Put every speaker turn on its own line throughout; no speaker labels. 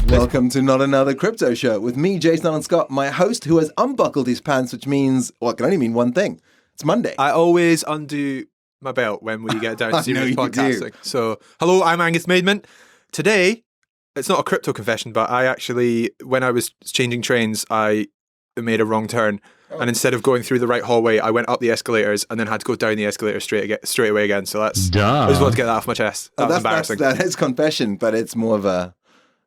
Welcome to Not Another Crypto Show with me, Jason Allen Scott, my host who has unbuckled his pants, which means, well, it can only mean one thing. It's Monday.
I always undo my belt when we get down to serious podcasting. So, hello, I'm Angus Maidment. Today, it's not a crypto confession, but I actually, when I was changing trains, I made a wrong turn. And instead of going through the right hallway, I went up the escalators and then had to go down the escalator straight away again. So that's, I just want to get that off my chest. That was embarrassing.
That is confession, but it's more of a,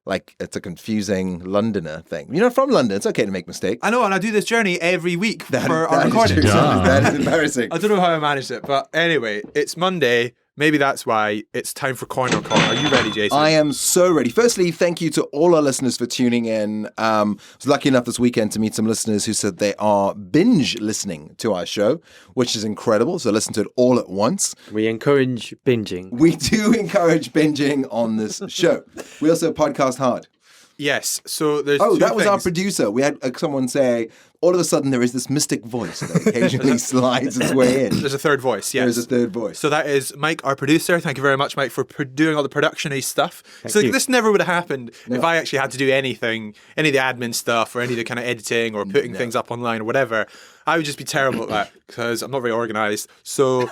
like, it's a confusing Londoner thing. You're not from London. It's okay to make mistakes.
I know, and I do this journey every week for our recording.
That is embarrassing.
I don't know how I managed it, but anyway, it's Monday. Maybe that's why it's time for Coin or Con. Are you ready, Jason?
I am so ready. Firstly, thank you to all our listeners for tuning in. I was lucky enough this weekend to meet some listeners who said they are binge listening to our show, which is incredible. So listen to it all at once.
We encourage binging.
We do encourage binging on this show. We also podcast hard.
Yes. So there's
that was our producer. We had someone say, all of a sudden there is this mystic voice that occasionally slides its way in.
There's a third voice, yes.
There's a third voice.
So that is Mike, our producer. Thank you very much, Mike, for doing all the production-y stuff. Thank you. This never would have happened if I actually had to do anything, any of the admin stuff or any of the kind of editing or putting things up online or whatever. I would just be terrible at that because I'm not very organized. So,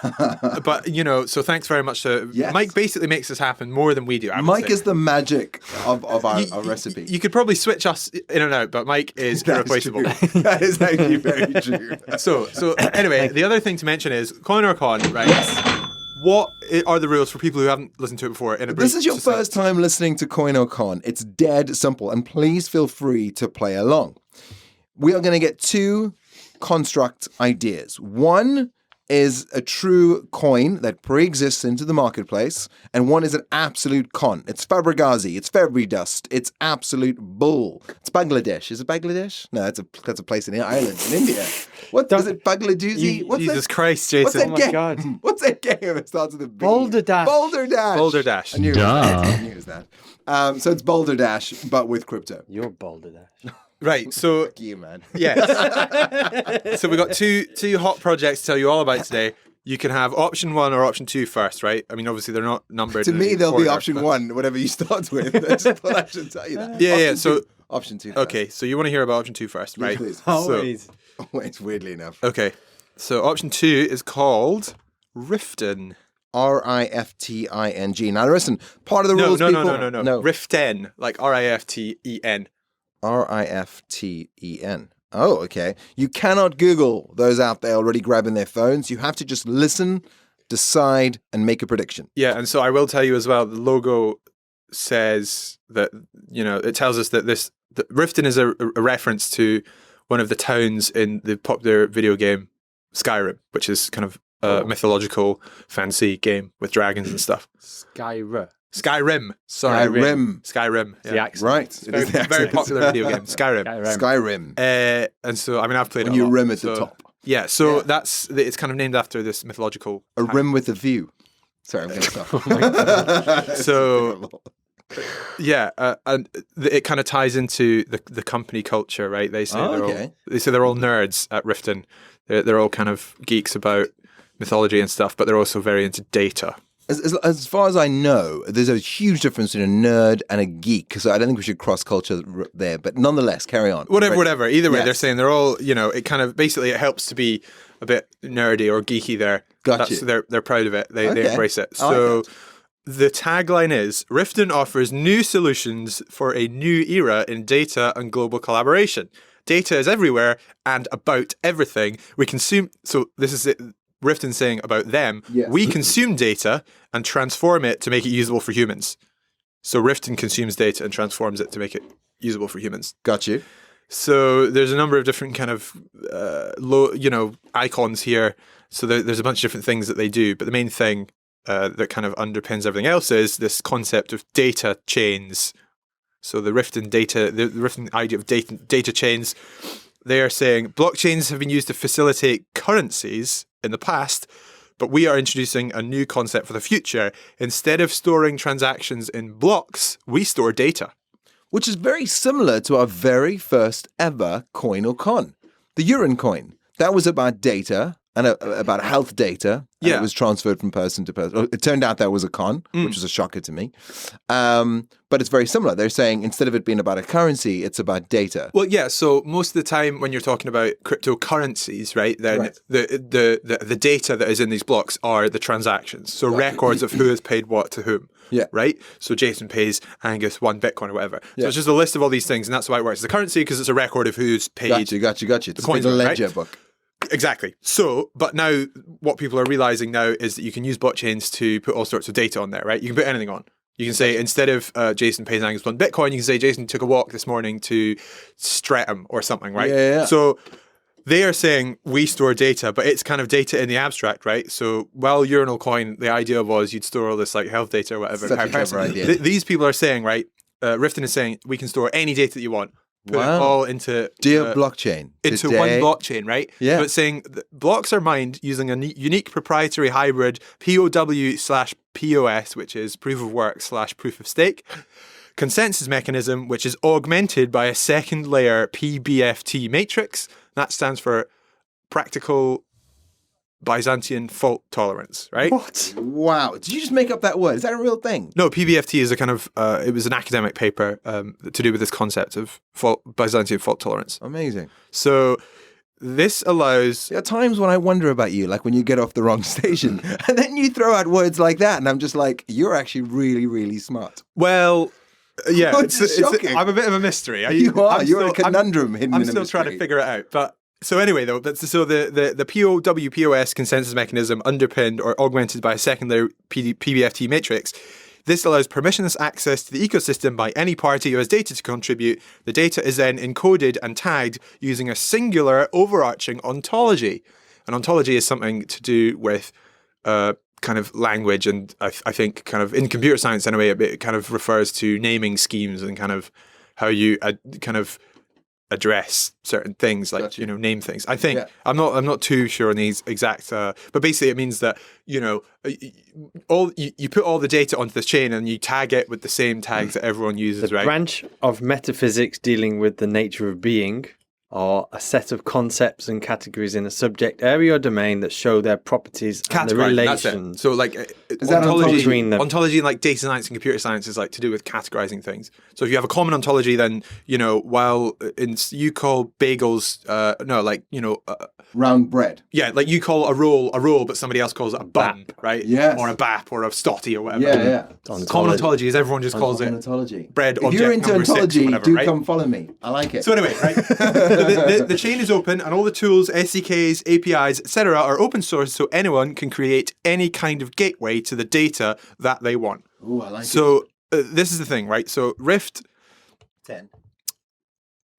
but, you know, so thanks very much to Mike. Basically makes this happen more than we do.
Mike is the magic of our recipe.
You could probably switch us in and out, but Mike is irreplaceable.
That is actually very true.
So anyway, the other thing to mention is Coin or Con, right?
Yes.
What are the rules for people who haven't listened to it before?
This is your first time listening to Coin or Con. It's dead simple, and please feel free to play along. We are going to get two construct ideas. One is a true coin that pre-exists into the marketplace, and one is an absolute con. It's Fabregazi, it's Febri Dust, it's absolute bull. It's Bangladesh. Is it Bangladesh? No, that's a place in Ireland, in India. What is it? Bangladesh?
Jesus Christ, Jason!
What's that game?
God.
What's that game? It starts with a B.
Boulder Dash.
Boulder Dash.
Boulder Dash.
I knew it was that. So it's Boulder Dash, but with crypto.
You're Boulder Dash.
Right, so
Fuck you, man.
yes. So we got two hot projects to tell you all about today. You can have option 1 or option 2 first, right? I mean, obviously they're not numbered.
To me, they'll be option 1, whatever you start with. That's what I should tell you that.
Yeah. So
option 2. First.
Okay, so you want to hear about option 2 first, right?
Please.
Always.
Wait, weirdly enough.
Okay, so option 2 is called Riften.
Rifting. Now listen, part of the rules.
No. Riften, like Riften.
Riften. Oh, okay. You cannot Google those out there already grabbing their phones. You have to just listen, decide, and make a prediction.
Yeah, and so I will tell you as well, the logo says that, you know, it tells us that Riften is a reference to one of the towns in the popular video game Skyrim, which is kind of a mythological fantasy game with dragons and stuff.
Skyrim.
Sorry. Skyrim.
Yeah. The accent.
Right.
It's a very popular video game.
Skyrim.
And so, I mean, I've played it
when
a
you
lot,
rim at the top.
Yeah, so it's kind of named after this mythological...
A rim with a view. Sorry, I'm going to stop.
So... Yeah, and it kind of ties into the company culture, right? They say they're all nerds at Riften. They're all kind of geeks about mythology and stuff, but they're also very into data.
As far as I know, there's a huge difference between a nerd and a geek, so I don't think we should cross culture there. But nonetheless, carry on.
Whatever. Either way, they're saying they're all, you know, it kind of basically it helps to be a bit nerdy or geeky there.
Gotcha.
They're proud of it. They embrace it. So the tagline is, Riften offers new solutions for a new era in data and global collaboration. Data is everywhere and about everything. We consume... So this is it. Riften saying about them, we consume data and transform it to make it usable for humans. So Riften consumes data and transforms it to make it usable for humans.
Got you.
So there's a number of different kind of icons here. So there's a bunch of different things that they do, but the main thing that kind of underpins everything else is this concept of data chains. So the Riften idea of data chains, they are saying blockchains have been used to facilitate currencies in the past, but we are introducing a new concept for the future. Instead of storing transactions in blocks, we store data.
Which is very similar to our very first ever coin or con, the Urine coin. That was about data and about health data And
Yeah.
it was transferred from person to person. It turned out that was a con, which was a shocker to me. But it's very similar. They're saying instead of it being about a currency, it's about data.
Well, yeah. So most of the time, when you're talking about cryptocurrencies, right, then
Right.
the data that is in these blocks are the transactions. So records of who has paid what to whom.
Yeah.
Right. So Jason pays Angus 1 Bitcoin or whatever.
Yeah.
So it's just a list of all these things, and that's why it works as a currency, because it's a record of who's paid.
Got you. It's
coins
like a
are, right?
ledger book.
Exactly. So, but now what people are realizing now is that you can use blockchains to put all sorts of data on there, right? You can put anything on. You can say, instead of Jason pays Angus 1 Bitcoin, you can say Jason took a walk this morning to Streatham or something, right?
Yeah.
So they are saying we store data, but it's kind of data in the abstract, right? So while Urinal Coin, the idea was you'd store all this like health data or whatever.
Such a clever idea.
These people are saying, right? Riften is saying we can store any data that you want. Put it
Wow.
all into
Dear blockchain.
into
today-
one blockchain, right?
Yeah.
So it's saying that blocks are mined using a unique proprietary hybrid POW/POS, which is proof of work / proof of stake, consensus mechanism, which is augmented by a second layer PBFT matrix. That stands for practical Byzantine fault tolerance, right?
What? Wow. Did you just make up that word? Is that a real thing?
No, PBFT is a kind of, it was an academic paper to do with this concept of Byzantine fault tolerance.
Amazing.
So this allows...
There are times when I wonder about you, like when you get off the wrong station, and then you throw out words like that, and I'm just like, you're actually really, really smart.
Well, yeah,
It's shocking.
I'm a bit of a mystery.
You are. You're a conundrum hidden
I'm
in a
still trying to
mystery.
figure it out. But so anyway, though, so the POW/POS consensus mechanism underpinned or augmented by a secondary PBFT matrix. This allows permissionless access to the ecosystem by any party who has data to contribute. The data is then encoded and tagged using a singular overarching ontology. An ontology is something to do with kind of language, and I think kind of in computer science anyway, it kind of refers to naming schemes and kind of how you kind of address certain things, like
Gotcha.
name things. I think
Yeah.
I'm not too sure on these exact, but basically it means that you put all the data onto this chain and you tag it with the same tags that everyone uses,
The
right?
branch of metaphysics dealing with the nature of being are a set of concepts and categories in a subject area or domain that show their properties and the
Categorizing, that's it.
relations.
So like
that ontology
between them?
ontology in like data science and computer science is like to do with categorizing things. So if you have a common ontology, then while you call bagels
Round bread.
yeah, like you call a roll, but somebody else calls it a bun, right?
Yes.
Or a bap or a stotty or whatever.
Yeah.
Common ontology is everyone just calls it.
Ontology.
bread
If
object
you're into
number 6 or
ontology,
whatever,
do
right?
come follow me. I like it.
So anyway, right, the chain is open and all the tools, SDKs, APIs, etc. are open source, so anyone can create any kind of gateway to the data that they want.
Ooh, I like it.
So this is the thing, right? So Rift,
10.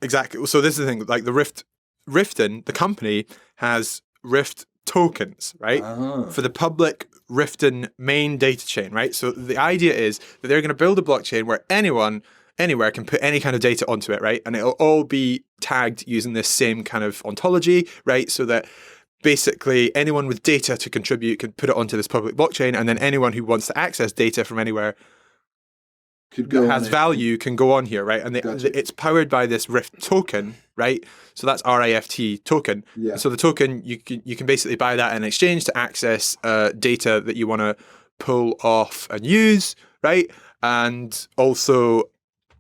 exactly. So this is the thing, like Riften, the company, has Rift tokens, right? For the public Riften main data chain, right? So the idea is that they're going to build a blockchain where anyone anywhere can put any kind of data onto it, right? And it'll all be tagged using this same kind of ontology, right? So that basically anyone with data to contribute can put it onto this public blockchain, and then anyone who wants to access data from anywhere
Could
that
go
has
on it.
value can go on here, right? And
Gotcha.
it's powered by this Rift token, right? So that's RIFT token.
Yeah.
So the token, you can basically buy that in exchange to access data that you want to pull off and use, right? And also,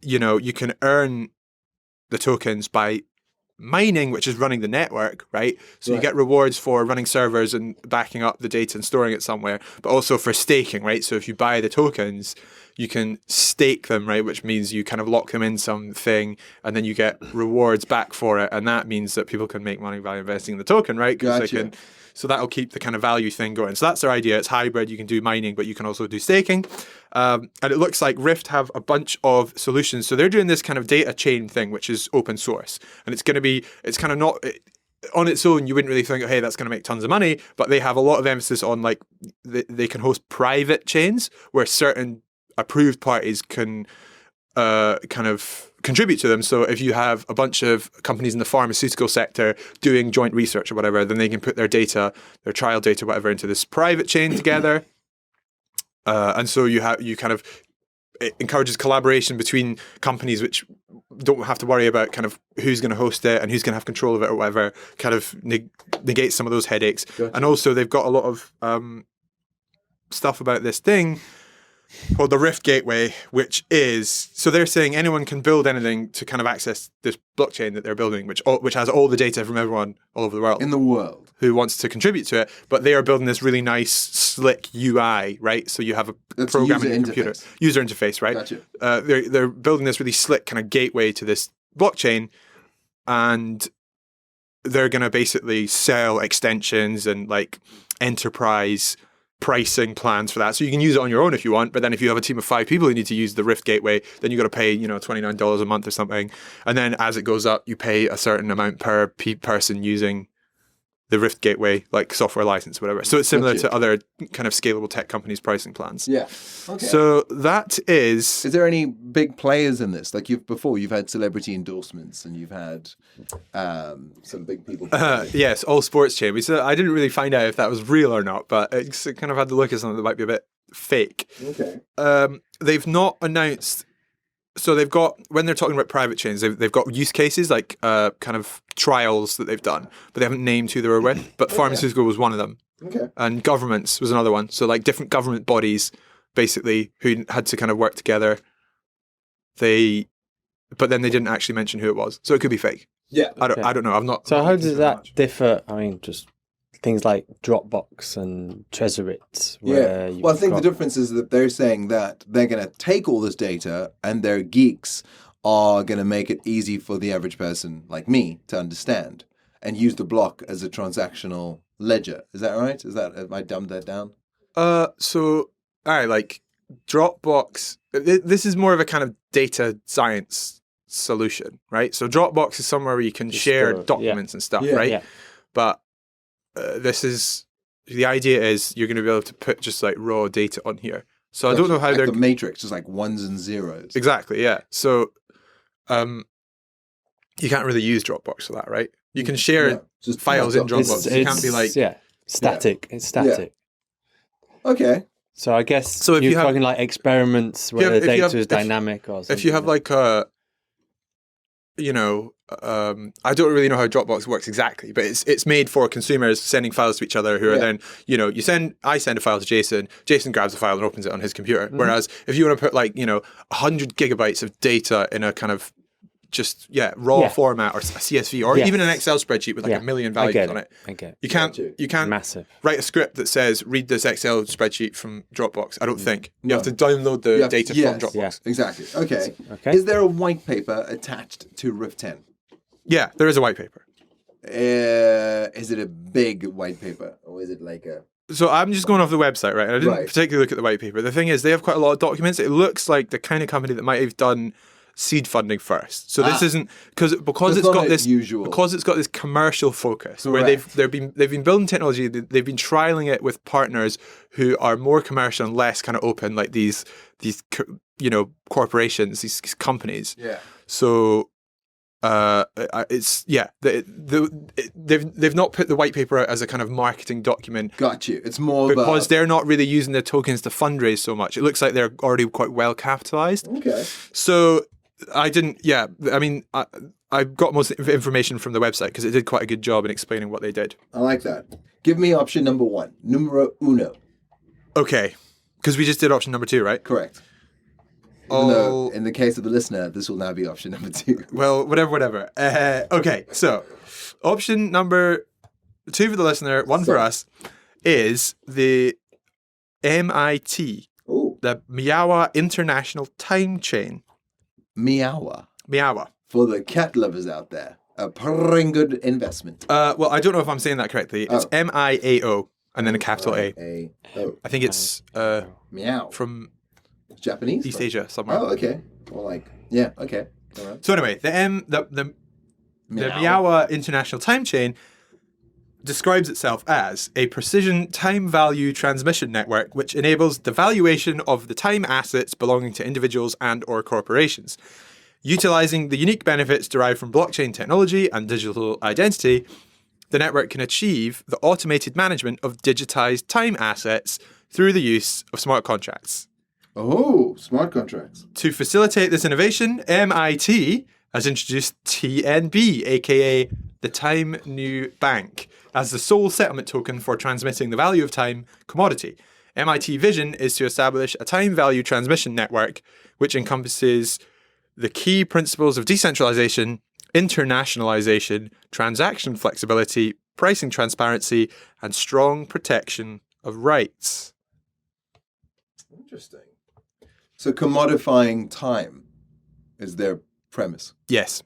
you can earn the tokens by mining, which is running the network, right? So you
Right.
get rewards for running servers and backing up the data and storing it somewhere, but also for staking, right? So if you buy the tokens, you can stake them, right? Which means you kind of lock them in something and then you get rewards back for it. And that means that people can make money by investing in the token, right? 'Cause
Gotcha.
so that'll keep the kind of value thing going. So that's their idea. It's hybrid. You can do mining, but you can also do staking. And it looks like Rift have a bunch of solutions. So they're doing this kind of data chain thing, which is open source. And it's kind of not on its own. You wouldn't really think, hey, that's going to make tons of money. But they have a lot of emphasis on like they can host private chains where certain approved parties can kind of contribute to them. So if you have a bunch of companies in the pharmaceutical sector doing joint research or whatever, then they can put their data, their trial data, whatever, into this private chain together. And so you kind of it encourages collaboration between companies which don't have to worry about kind of who's going to host it and who's going to have control of it or whatever, kind of negates some of those headaches.
Gotcha.
And also they've got a lot of stuff about this thing called the Rift Gateway, which is, so they're saying anyone can build anything to kind of access this blockchain that they're building, which has all the data from everyone all over the world
In the world.
who wants to contribute to it. But they are building this really nice, slick UI, right? So you have a
That's
program
user
in your computer,
interface.
user interface, right?
Gotcha.
They're building this really slick kind of gateway to this blockchain, and they're going to basically sell extensions and like enterprise pricing plans for that. So you can use it on your own if you want, but then if you have a team of 5 people who need to use the Rift Gateway, then you got to pay, $29 a month or something. And then as it goes up, you pay a certain amount per person using the Rift Gateway, like software license, whatever. So it's similar
Gotcha.
to other kind of scalable tech companies' pricing plans.
Yeah. Okay.
So that is...
Is there any big players in this? Like you've had celebrity endorsements and you've had some big people.
Yes, all sports chain. So I didn't really find out if that was real or not, but it kind of had the look of something that might be a bit fake.
Okay.
They've not announced. So they've got, when they're talking about private chains, they've got use cases like kind of trials that they've done, but they haven't named who they were with. But pharmaceutical was one of them,
Okay.
and governments was another one. So like different government bodies, basically, who had to kind of work together. But then they didn't actually mention who it was, so it could be fake.
Yeah.
I don't know. I've not.
So
I've not
how
looked
does
into it
that
much.
differ? I mean, just things like Dropbox and Tresorit.
Yeah.
Where you've
Well, I think the
got-
difference is that they're saying that they're going to take all this data and their geeks are going to make it easy for the average person like me to understand and use the block as a transactional ledger. Is that right? Have I dumbed that down?
So all right, like Dropbox. This is more of a kind of data science solution, right? So Dropbox is somewhere where you can share
store,
documents and stuff,
Yeah.
right?
Yeah.
But this is the idea is you're going to be able to put just like raw data on here. So I don't know how
like
they're
the matrix, just like ones and zeros.
exactly, yeah. So you can't really use Dropbox for that, right? You can share
No, just
files in
not
Dropbox. You can't be like
static. It's static.
Okay.
So I guess
So if
you're
you have-
talking like experiments where
if
the
you
data
have-
is
if-
dynamic or something.
if you have like a I don't really know how Dropbox works exactly, but it's made for consumers sending files to each other who are
Yeah.
then, I send a file to Jason grabs a file and opens it on his computer.
Mm-hmm.
Whereas if you want to put 100 gigabytes of data in a kind of raw
Yeah.
format or a CSV or
Yes.
even an Excel spreadsheet with like
Yeah.
a million
I
values
get
on
it.
it.
I get it.
You can't
Gotcha.
Massive.
write a script that says read this Excel spreadsheet from Dropbox. I don't think. You have
No.
to download the
Yeah,
data
yes.
from Dropbox.
Yeah.
Exactly. Okay.
Okay.
Is there a white paper attached to Rift 10?
Yeah, there is a white paper.
Is it a big white paper or is it like a...
So I'm just going off the website, right? And I didn't
Right.
particularly look at the white paper. The thing is, they have quite a lot of documents. It looks like the kind of company that might have done seed funding first. So this isn't because
It's
it's
not
got
as
this
usual.
because it's got this commercial focus where
Correct.
they've been building technology. They've been trialing it with partners who are more commercial and less kind of open, like these corporations, these companies.
Yeah.
So they've not put the white paper out as a kind of marketing document
Got you. It's more
because
of
they're not really using their tokens to fundraise so much. It looks like they're already quite well capitalized.
Okay.
So I didn't. Yeah, I mean, I got most of the information from the website because it did quite a good job in explaining what they did.
I like that. Give me option number 1. Numero uno.
Okay, because we just did option number 2, right?
Correct. Even though,
Oh,
in the case of the listener, this will now be option number 2.
well, whatever. Okay, so option number 2 for the listener, 1 for us, is the MIT,
Oh,
the Miawa International Time Chain.
Miawa.
Miawa.
For the cat lovers out there. A pretty good investment.
Well, I don't know if I'm saying that correctly. It's
Oh.
MIAO and then a capital A.
Oh,
I think it's
meow.
from
Japanese?
East Asia somewhere.
Oh, okay. Well, yeah, okay. All right.
So anyway, the Miawa International Time Chain describes itself as a precision time value transmission network which enables the valuation of the time assets belonging to individuals and or corporations. Utilizing the unique benefits derived from blockchain technology and digital identity, the network can achieve the automated management of digitized time assets through the use of smart contracts.
Oh, smart contracts.
To facilitate this innovation, MIT has introduced TNB, aka the Time New Bank, as the sole settlement token for transmitting the value of time commodity. MIT vision is to establish a time value transmission network which encompasses the key principles of decentralization, internationalization, transaction flexibility, pricing transparency, and strong protection of rights.
Interesting. So commodifying time is their premise.
Yes.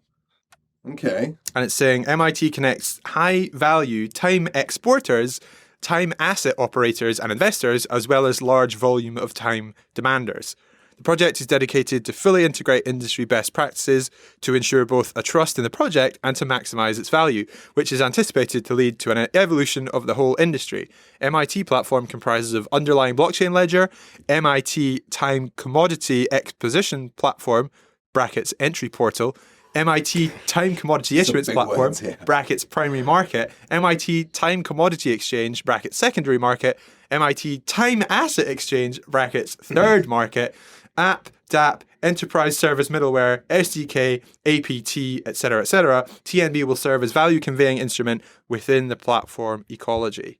Okay.
And it's saying MIT connects high value time exporters, time asset operators and investors, as well as large volume of time demanders. The project is dedicated to fully integrate industry best practices to ensure both a trust in the project and to maximize its value, which is anticipated to lead to an evolution of the whole industry. MIT platform comprises of underlying blockchain ledger, MIT time commodity exposition platform, brackets entry portal, MIT Time Commodity Issuance
big
Platform,
words here.
brackets primary market, MIT Time Commodity Exchange, brackets secondary market, MIT Time Asset Exchange, brackets third market, app, DApp, enterprise service middleware, SDK, APT, etc., etc. TNB will serve as value conveying instrument within the platform ecology.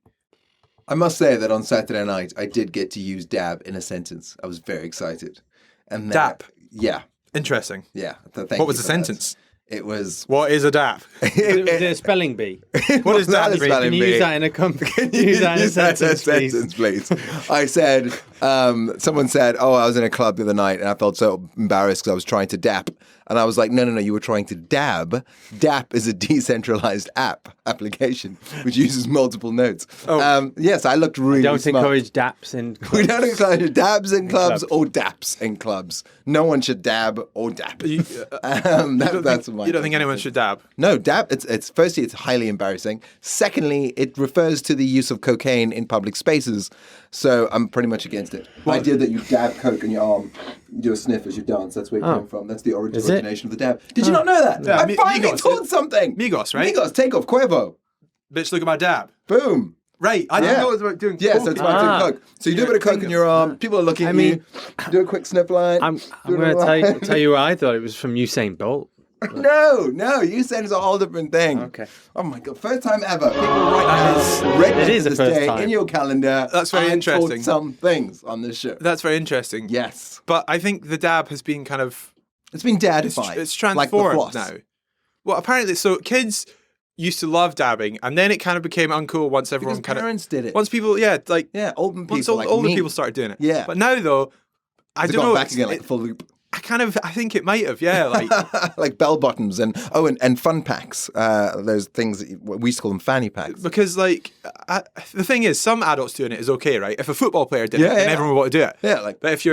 I must say that on Saturday night, I did get to use dab in a sentence. I was very excited. And then,
Dap.
Yeah.
Interesting.
Yeah.
What was the sentence?
It was...
What is a DApp?
Was it a spelling bee?
What is that?
spelling
Can you
bee?
use that in a sentence, please?
I said, someone said, oh, I was in a club the other night and I felt so embarrassed because I was trying to dap. And I was like, no, you were trying to dab. DApp is a decentralized application, which uses multiple nodes.
Oh.
Yes, I looked really
Don't
smart.
encourage daps in clubs.
We don't encourage dabs in clubs or daps in clubs. No one should dab or dap. That's my.
You don't think anyone should dab?
No, dab. It's firstly, it's highly embarrassing. Secondly, it refers to the use of cocaine in public spaces. So I'm pretty much against it. The idea that you dab coke in your arm, you do a sniff as you dance. That's where it came from. That's the origination of the dab. Did you not know that?
Yeah,
I finally
Migos,
taught something.
Migos, right?
Migos, take off Quavo.
Bitch, look at my dab.
Boom.
Right. I didn't know it was about doing
Yes,
coke.
that's about doing coke. So you do a bit of coke in your arm. People are looking at you. Do a quick sniff line.
I'm
do
going
a
to tell you what I thought. It was from Usain Bolt.
No, you said it's a whole different thing.
Okay.
Oh my god, first time ever. People right now ready
It is
for
the
this
first
day
time.
in your calendar.
That's very
I taught
interesting.
some things on this show.
That's very interesting.
Yes,
But I think the dab has been kind of
it's been dadified.
it's
like the
transformed
floss.
now. Well, apparently, so kids used to love dabbing, and then it kind of became uncool once everyone
Because
kind of
parents did it.
once people, yeah, like
Yeah, older people.
once
like
older
me.
people started doing it.
Yeah.
But now though, I
It's
don't
gone
know.
back again like a full loop.
I think it might have, yeah. Like
Like bell bottoms and fun packs. Those things that we used to call them fanny packs.
because like the thing is, some adults doing it is okay, right? If a football player did it,
Yeah,
then
yeah.
everyone would want to do it.
Yeah, like-
But if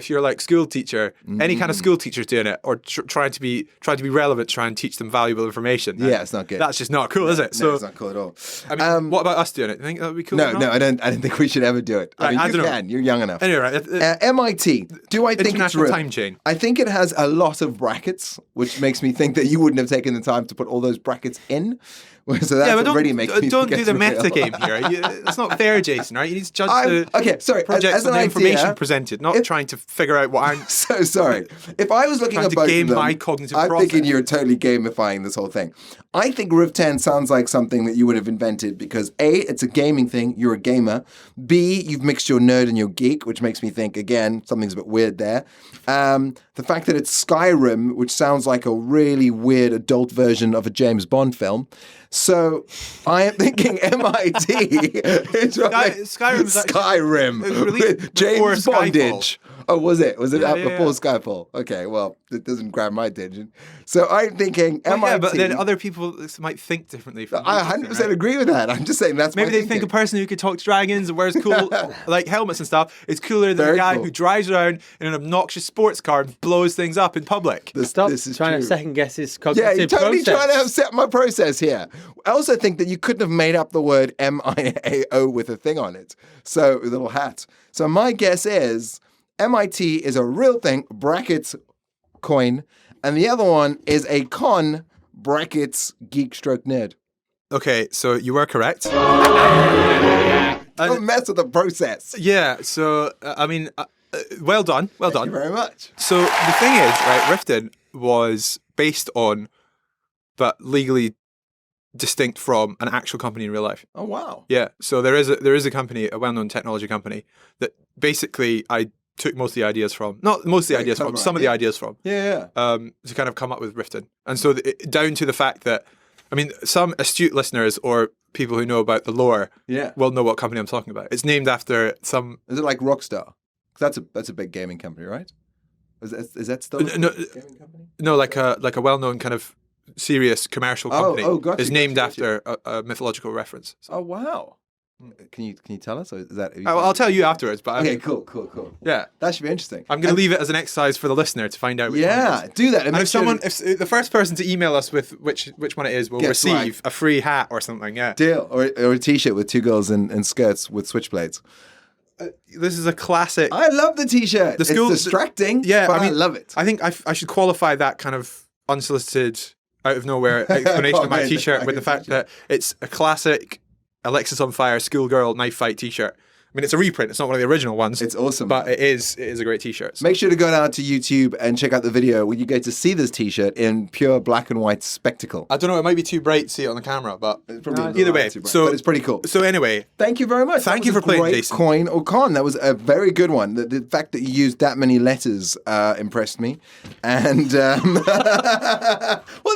you're like school teacher, any kind of school teacher's doing it, or trying to be relevant, try and teach them valuable information. then
Yeah, it's not good.
That's just not cool, is it?
No,
So
it's not cool at all.
I mean, what about us doing it? Do you think that would be cool? or
No,
not?
I don't think we should ever do it. I
Right,
mean,
I
you
don't know.
can. You're young enough.
Anyway, right.
MIT. Do I think it's
International
real?
time chain.
I think it has a lot of brackets, which makes me think that you wouldn't have taken the time to put all those brackets in. So that's
Yeah, but
already makes me
don't
think
do
it's
the
real.
meta game here. It's not fair, Jason. Right? You need to judge the
okay, sorry.
projects
as
on
an
the information
idea,
presented, not trying to figure out what I'm.
So sorry. If I was looking
Trying
at
to
both
game
of them,
my cognitive
I'm
process.
thinking you're totally gamifying this whole thing. I think Riv 10 sounds like something that you would have invented because A, it's a gaming thing, you're a gamer. B, you've mixed your nerd and your geek, which makes me think, again, something's a bit weird there. The fact that it's Skyrim, which sounds like a really weird adult version of a James Bond film. So I am thinking MIT is
Skyrim's actually-
Skyrim
it was released
with
before
James
Skyfall.
Bondage. Oh, was it? Was it
Yeah,
up
yeah,
before
yeah.
Skyfall? Okay, well, it doesn't grab my attention. So I'm thinking
Well,
MIT.
yeah, but then other people might think differently. From
I
you,
100%
right?
agree with that. I'm just saying that's
Maybe
my
they think a
thinking.
person who could talk to dragons and wears cool like helmets and stuff is cooler than
Very
a guy
cool.
who drives around in an obnoxious sports car and blows things up in public.
Stop
This is
trying
true.
to second guess his
Yeah,
cognitive
you're totally
process.
trying to upset my process here. I also think that you couldn't have made up the word MIAO with a thing on it. So, a little hat. So, my guess is MIT is a real thing, brackets coin, and the other one is a con, brackets geek stroke nerd.
Okay, so you were correct.
Don't mess with the process.
Yeah, so I mean, Well done. Well
Thank you
done.
very much.
So the thing is, right, Riften was based on, but legally distinct from, an actual company in real life.
Oh wow.
Yeah. So there is a company, a well-known technology company, that basically I took most of the ideas from. Not most of the ideas from,
clever
some of the
idea.
ideas from.
Yeah.
To kind of come up with Riften. And so down to the fact that, I mean, some astute listeners or people who know about the lore
Yeah.
will know what company I'm talking about. It's named after some.
Is it like Rockstar? 'Cause that's a big gaming company, right? Is that still a
No,
gaming company?
no, like a well-known kind of serious commercial company
gotcha,
is named
gotcha.
after a mythological reference. So,
Oh wow. Can you tell us? Or is that?
I'll tell you afterwards. But I
Okay,
mean,
cool.
yeah,
That should be interesting.
I'm going to leave it as an exercise for the listener to find out. Which one it
Yeah,
is.
do that.
And
make
if
sure
someone,
to-
if the first person to email us with which one it is, will
Gets
receive a free hat or something. Yeah,
deal or a T-shirt with two girls in skirts with switchblades.
this is a classic.
I love the T-shirt.
The school-
it's distracting.
Yeah,
but
I mean,
love it.
I think I should qualify that kind of unsolicited, out of nowhere explanation of my
Comment.
T-shirt with the fact that it's a classic Alexis on Fire schoolgirl knife fight T-shirt. I mean, it's a reprint. It's not one of the original ones.
It's awesome.
but it is a great T-shirt. So.
Make sure to go down to YouTube and check out the video where you get to see this T-shirt in pure black and white spectacle.
I don't know. It might be too bright to see it on the camera, but
Probably
either way.
too bright,
So
but it's pretty cool.
So anyway,
Thank you very much.
Thank
That
you
was
for playing,
a great
Jason.
Coin or con. That was a very good one. The fact that you used that many letters impressed me. And well,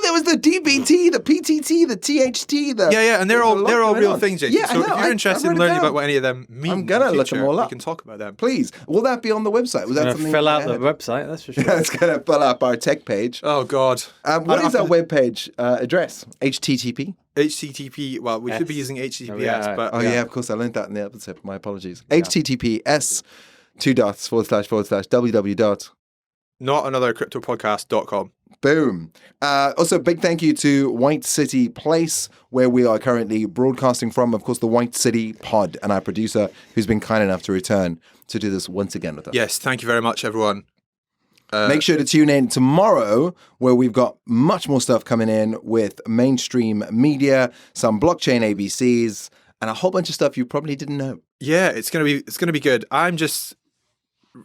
there was the DBT, the PTT, the THT.
yeah, and they're all
there's a lot going
real
on.
things, Jason.
Yeah,
so
I know.
if you're interested in
wrote it
learning
down.
about what any of them mean,
I'm gonna
in the
look them
future,
all up.
We can talk about them.
Please, will that be on the website? Was that
Gonna
something?
fill out
I
the
had?
website, that's for sure.
It's going to fill up our tech page.
Oh God.
What is our webpage address? HTTP?
HTTP. Well, we should be using HTTPS,
Oh, yeah.
but
Oh, yeah, of course. I learned that in the episode. My apologies. HTTPS //www.
notanothercryptopodcast.com.
Boom. Also, big thank you to White City Place, where we are currently broadcasting from. Of course, the White City Pod, and our producer, who's been kind enough to return to do this once again with us.
Yes, thank you very much, everyone.
Make sure to tune in tomorrow, where we've got much more stuff coming in with mainstream media, some blockchain ABCs, and a whole bunch of stuff you probably didn't know.
Yeah, it's gonna be good. I'm just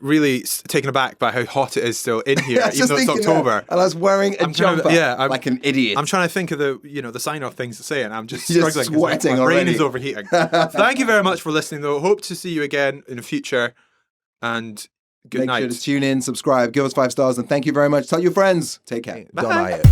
really taken aback by how hot it is still in here,
I was
even
just
though it's
thinking
October.
that, and I was wearing a
I'm kind of-
jumper
yeah,
like an idiot.
I'm trying to think of the sign-off things to say, and I'm just
You're
struggling. 'cause
sweating
my brain
already.
is overheating. Thank you very much for listening, though. Hope to see you again in the future, and good
Make
night.
sure to tune in, subscribe, give us 5 stars, and thank you very much. Tell your friends. Take care.
Bye.
Don Iyer.